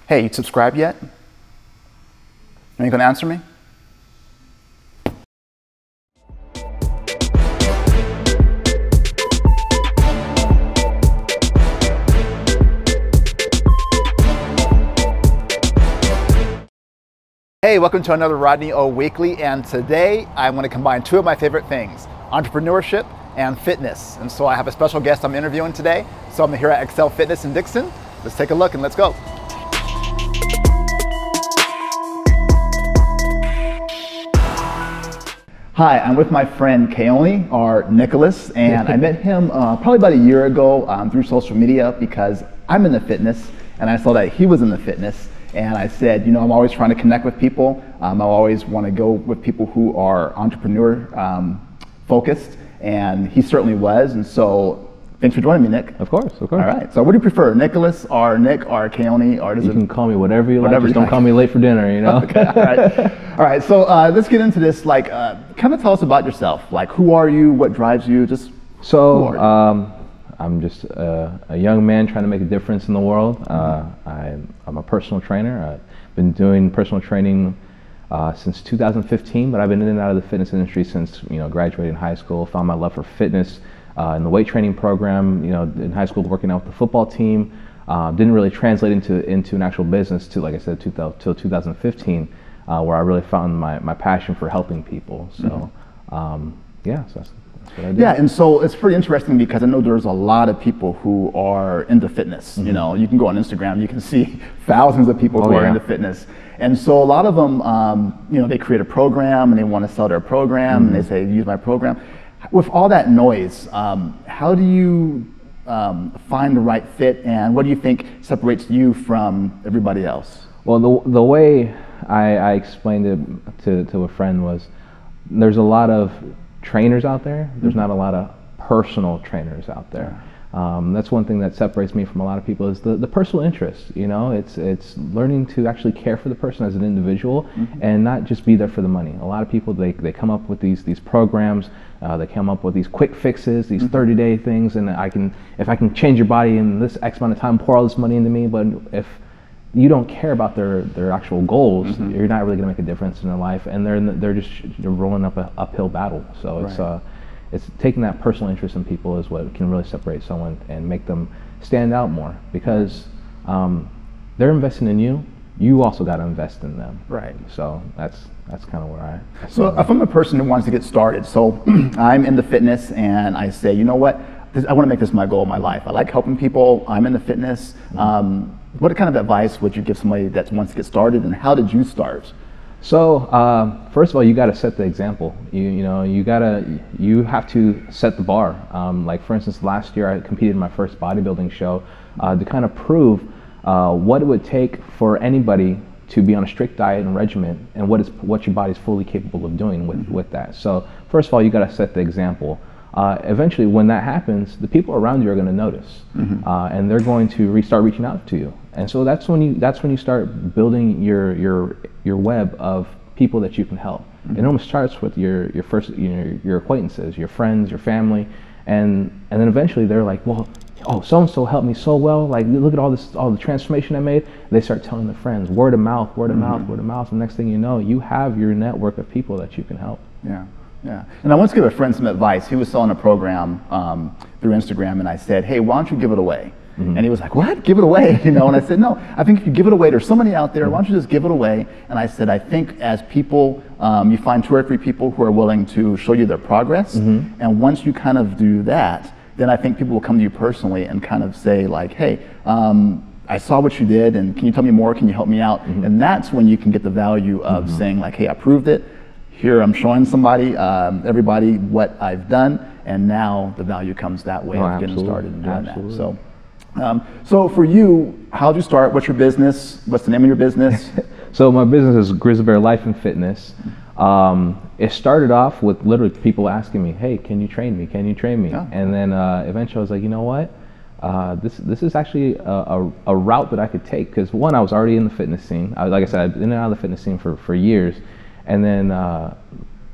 Hey, you subscribed yet? Are you going to answer me? Hey, welcome to another Rodney O Weekly, and today I'm going to combine two of my favorite things, entrepreneurship and fitness. And so I have a special guest I'm interviewing today. So I'm here at Excel Fitness in Dixon. Let's take a look and let's go. Hi, I'm with my friend Keone, or Nicholas, and I met him probably about a year ago through social media because I'm in the fitness and I saw that he was in the fitness. And I said, you know, I'm always trying to connect with people. I always want to go with people who are entrepreneur focused, and he certainly was. And so, thanks for joining me, Nick. Of course, of course. All right. So, what do you prefer, Nicholas or Nick or Keone? Or you can call me whatever you like. Just don't call me late for dinner, you know. Okay. All right. All right. So let's get into this. Like, kind of tell us about yourself. Like, who are you? What drives you? Just I'm just a young man trying to make a difference in the world. I'm a personal trainer. I've been doing personal training since 2015, but I've been in and out of the fitness industry since graduating high school. Found my love for fitness in the weight training program. In high school, working out with the football team. Didn't really translate into an actual business till, like I said, till 2015, where I really found my passion for helping people. So yeah, so that's what I do. Yeah, and so it's pretty interesting because I know there's a lot of people who are into fitness. You know, you can go on Instagram, you can see thousands of people who are into fitness. And so a lot of them, they create a program and they want to sell their program and they say, use my program. With all that noise, how do you find the right fit, and what do you think separates you from everybody else? Well, the way I explained it to a friend was, there's a lot of trainers out there. There's not a lot of personal trainers out there. That's one thing that separates me from a lot of people, is the personal interest. It's learning to actually care for the person as an individual and not just be there for the money. A lot of people, they come up with these programs, they come up with these quick fixes, these 30-day things, and if I can change your body in this X amount of time, pour all this money into me. But if you don't care about their actual goals, you're not really going to make a difference in their life, and they're rolling up an uphill battle. So it's taking that personal interest in people is what can really separate someone and make them stand out more, because they're investing in you. You also got to invest in them. Right. So that's kind of where I. So if I'm a person who wants to get started, so I'm into fitness, and I say, you know what, I want to make this my goal in my life. I like helping people. I'm into fitness. What kind of advice would you give somebody that wants to get started, and how did you start? So first of all, you got to set the example. You have to set the bar. Like, for instance, last year I competed in my first bodybuilding show to kind of prove what it would take for anybody to be on a strict diet and regimen, and what your body's fully capable of doing with that. So first of all, you got to set the example. Eventually, when that happens, the people around you are going to notice, and they're going to start reaching out to you. And so that's when you start building your web of people that you can help. It almost starts with your acquaintances, your friends, your family, and then eventually they're like, well, oh, so and so helped me so well. Like, look at all the transformation I made. They start telling their friends, word of mouth, word of mouth, word of mouth. And next thing you know, you have your network of people that you can help. Yeah. Yeah, and I once gave a friend some advice. He was selling a program through Instagram, and I said, hey, why don't you give it away? And he was like, what? Give it away? And I said, no, I think if you give it away, there's so many out there, why don't you just give it away? And I said, I think as people, you find 2 or 3 people who are willing to show you their progress, and once you kind of do that, then I think people will come to you personally and kind of say, like, hey, I saw what you did, and can you tell me more? Can you help me out? And that's when you can get the value of saying, like, hey, I proved it. Here I'm showing everybody what I've done, and now the value comes that way of getting started and doing that. So for you, how did you start? What's your business? What's the name of your business? So my business is Grizzly Bear Life Fitness. It started off with literally people asking me, hey, can you train me? Can you train me? Oh. And then eventually I was like, you know what? This is actually a route that I could take, because one, I was already in the fitness scene. Like I said, I've been in and out of the fitness scene for years. And then I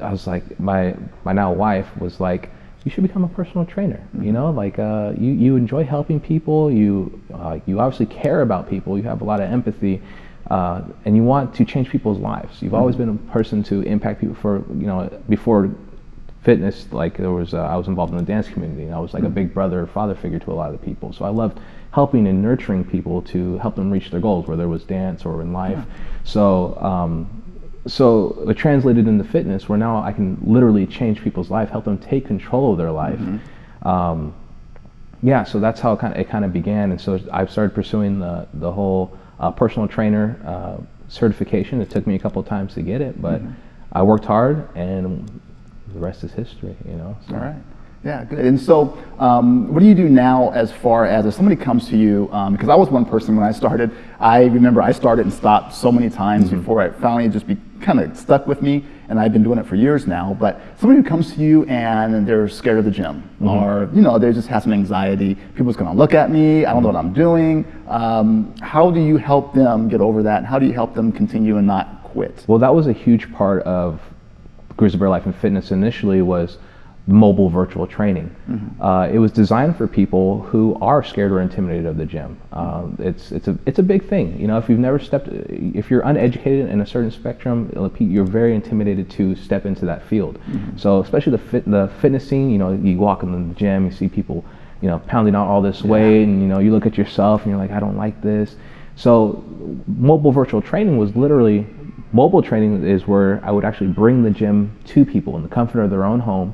was like, my now wife was like, you should become a personal trainer. You know, like you enjoy helping people. You obviously care about people. You have a lot of empathy, and you want to change people's lives. You've always been a person to impact people. Before fitness, like I was involved in the dance community, and I was like a big brother, father figure to a lot of the people. So I loved helping and nurturing people to help them reach their goals, whether it was dance or in life. So it translated into fitness, where now I can literally change people's life, help them take control of their life. So that's how it kind of began. And so I've started pursuing the whole personal trainer certification. It took me a couple of times to get it, but I worked hard, and the rest is history, you know. So. All right. Yeah, good. And so what do you do now as far as if somebody comes to you, because I was one person when I started, I remember I started and stopped so many times before it finally just kind of stuck with me, and I've been doing it for years now. But somebody who comes to you and they're scared of the gym, or they just have some anxiety, people's gonna look at me, I don't know what I'm doing. How do you help them get over that? And how do you help them continue and not quit? Well, that was a huge part of Grizzly Bear Life and Fitness initially, was mobile virtual training. It was designed for people who are scared or intimidated of the gym. It's a big thing. You know, if you're uneducated in a certain spectrum, you're very intimidated to step into that field. So especially the fitness scene, you know, you walk in the gym, you see people, you know, pounding out all this weight, and you know, you look at yourself and you're like, I don't like this. So mobile virtual training was literally, mobile training is where I would actually bring the gym to people in the comfort of their own home.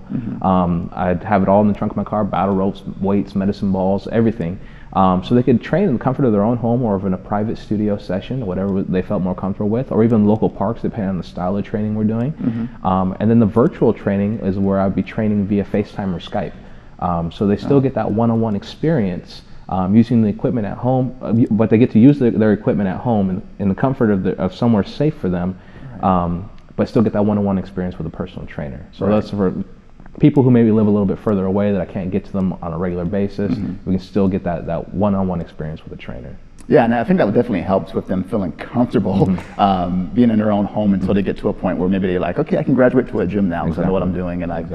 I'd have it all in the trunk of my car, battle ropes, weights, medicine balls, everything. So they could train in the comfort of their own home, or in a private studio session, whatever they felt more comfortable with, or even local parks, depending on the style of training we're doing. And then the virtual training is where I'd be training via FaceTime or Skype. So they still get that one-on-one experience, using the equipment at home, but they get to use their equipment at home in the comfort of somewhere safe for them, but still get that one-on-one experience with a personal trainer. So that's for people who maybe live a little bit further away, that I can't get to them on a regular basis. We can still get that one-on-one experience with a trainer. Yeah, and I think that would definitely help with them feeling comfortable being in their own home until they get to a point where maybe they're like, okay, I can graduate to a gym now because I know what I'm doing, and I've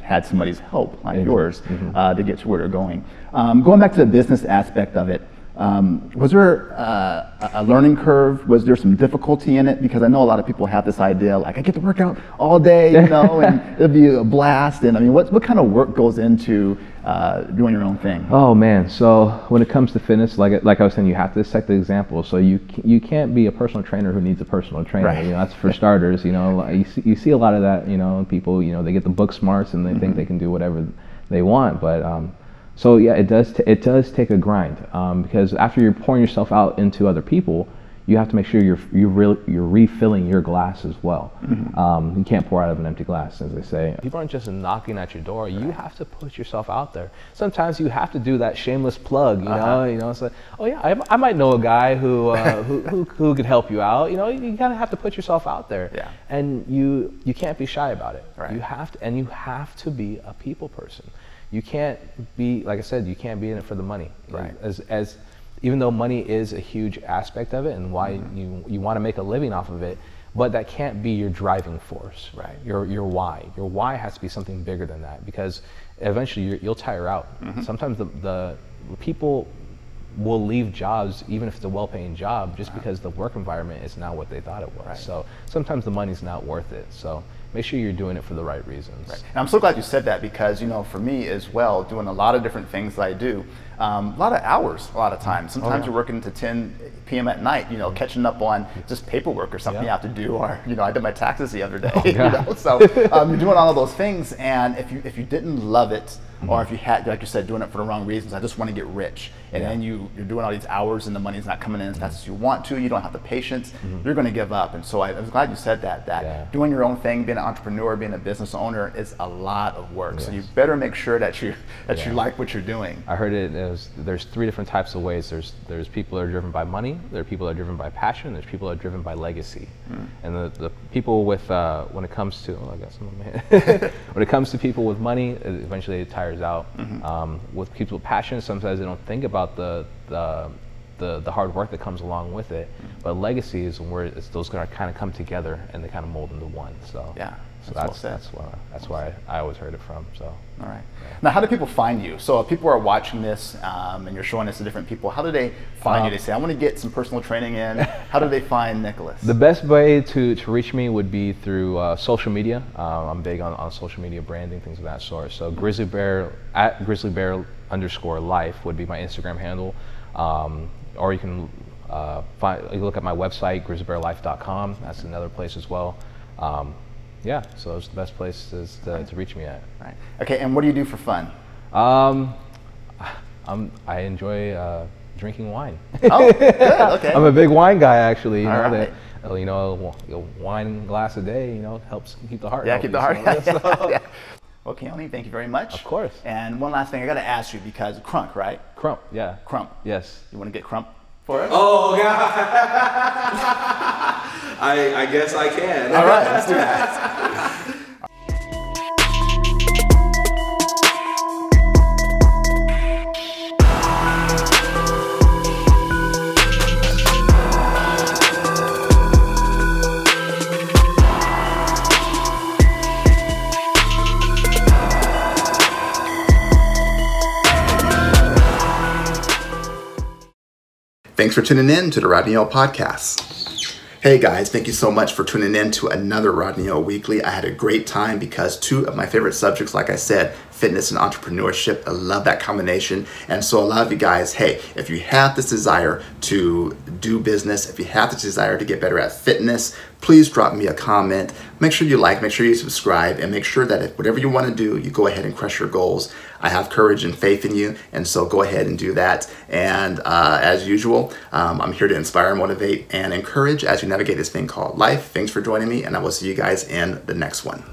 had somebody's help, like yours, to get to where they're going. Going back to the business aspect of it, was there a learning curve? Was there some difficulty in it? Because I know a lot of people have this idea, like, I get to work out all day, you know, and it'll be a blast. And I mean, what kind of work goes into doing your own thing? Oh man, so when it comes to fitness, like I was saying, you have to set the example. So you can't be a personal trainer who needs a personal trainer. You know, that's for starters. You know, you see a lot of that. You know, people, you know, they get the book smarts and they think they can do whatever they want, but. So yeah, it does take a grind, because after you're pouring yourself out into other people, you have to make sure you're refilling your glass as well. You can't pour out of an empty glass, as they say. People aren't just knocking at your door. You have to put yourself out there. Sometimes you have to do that shameless plug. You know, it's like, oh yeah, I might know a guy who could help you out. You know, you kind of have to put yourself out there. Yeah. And you can't be shy about it. Right. You have to be a people person. You can't be, like I said, you can't be in it for the money. Right. As even though money is a huge aspect of it and why you want to make a living off of it, but that can't be your driving force. Right. Your why. Your why has to be something bigger than that, because eventually you'll tire out. Sometimes the people will leave jobs, even if it's a well-paying job, just because the work environment is not what they thought it was. So sometimes the money's not worth it. So make sure you're doing it for the right reasons. And I'm so glad you said that, because, you know, for me as well, doing a lot of different things that I do, a lot of hours, a lot of times. Sometimes you're working to 10 p.m. at night, you know, catching up on just paperwork or something you have to do, or, you know, I did my taxes the other day, you know, so you're doing all of those things, and if you didn't love it, or if you had, like you said, doing it for the wrong reasons, I just want to get rich, and then you're doing all these hours and the money's not coming in as fast as you want to, you don't have the patience, you're going to give up. And so I was glad you said that doing your own thing, being an entrepreneur, being a business owner is a lot of work. So you better make sure that you like what you're doing. I heard there's three different types of ways. There's people that are driven by money, there are people that are driven by passion, there's people that are driven by legacy. And the people with when it comes to when it comes to people with money, eventually it tires out. With people with passion, sometimes they don't think about the hard work that comes along with it. But legacy is where those kind of come together and they kind of mold into one. So So that's why I always heard it from. So. All right. Now, how do people find you? So if people are watching this and you're showing this to different people, how do they find you? They say, I want to get some personal training in. How do they find Nicholas? The best way to reach me would be through social media. I'm big on social media branding, things of that sort. So Grizzly Bear, at Grizzly Bear _life would be my Instagram handle. Or you can you look at my website, grizzlybearlife.com. That's another place as well. Yeah, so those are the best places to reach me at. Right. Okay, and what do you do for fun? I enjoy drinking wine. Oh, good. Okay. I'm a big wine guy, actually. All right. A wine glass a day, helps keep the heart. Yeah, healthy, keep the heart. So. Yeah. Well, Keone, thank you very much. Of course. And one last thing, I got to ask you because Krump, right? Krump, yeah. Krump. Yes. You want to get Krump for us? Oh, God. I guess I can. All right, let's do that. Thanks for tuning in to the Rodney O Podcast. Hey guys, thank you so much for tuning in to another Rodney O Weekly. I had a great time because two of my favorite subjects, like I said, fitness and entrepreneurship. I love that combination. And so a lot of you guys, hey, if you have this desire to do business, if you have this desire to get better at fitness, please drop me a comment. Make sure you like, make sure you subscribe, and make sure that if whatever you want to do, you go ahead and crush your goals. I have courage and faith in you, and so go ahead and do that. And as usual, I'm here to inspire, motivate, and encourage as you navigate this thing called life. Thanks for joining me, and I will see you guys in the next one.